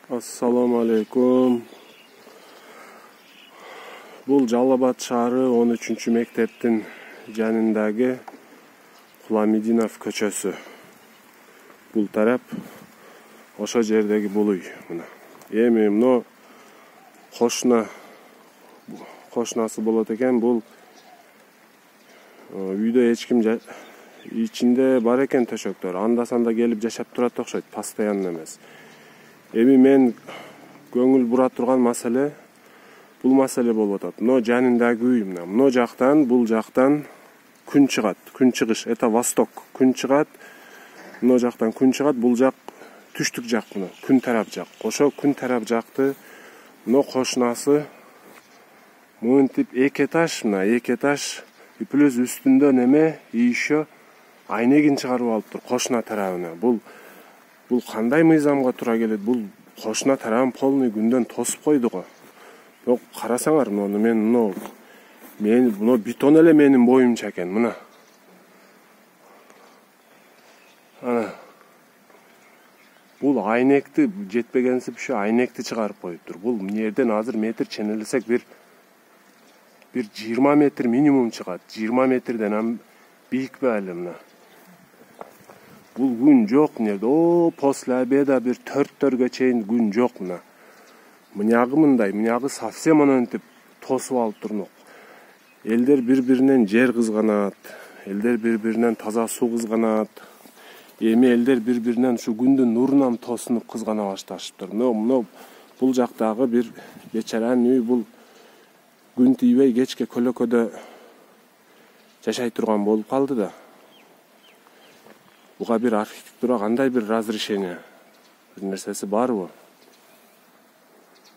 Assalamu alaikum. Бул Жалал Абад шаары 13 мектептин жанындагы Куламидинов көчөсү. Бул тарап ошо жердеги бул үй. Мына. Эми мына кошнасы болот экен. Бул үйдө эч ким ичинде бар экен төшөктөр. Анда-санда келип жашап турат окшойт, постоянно эмес. Эми мен көңүл бура турган маселе бул маселе болуп атат. Мына жанындагы үй мына. Мына жактан, бул жактан күн чыгат. Күн чыгыш, это восток. Күн чыгат. Мына жактан күн чыгат, бул жак түштүк жак мына. Күн тарап жак. Ошо күн тарап жакты мына кошнасы мынтип эки этаж мына, эки этаж и плюс үстүндө неме еще айнегин чыгарып алыптыр кошна тарабына. Бул кандай мыйзамга туура келет? Бул кошна тарабын полный күндөн тосуп койду го. Бирок карасаңар, мен бетон эле менин боюмча экен, мына. Ана. Бул айнекти жетпегенсип ушу айнекти чыгарып коюптур. Бул жерден азыр метр ченелесек бир 20 метр минимум чыгат. 20 метрден бийик беле мына. Бул күн жок нерде. После обеда бир 4-төргө чейин күн жок мына. Мынягы мындай, мынягы совсем анантип тосуп алып турнук. Элдер бири-биринен жер кызганат, элдер бири-биринен таза суу кызганат. Эми элдер бири-биринен ушу күндүн нурунан тосунуп кызгана башташыптыр. Мына бул жактагы бир бечаранын үй бул күн тийбей кечке көлөкөдө жашай турган болуп калды да. Буга бир архитектура кандай бир разрешение? Бир нерсеси барбы?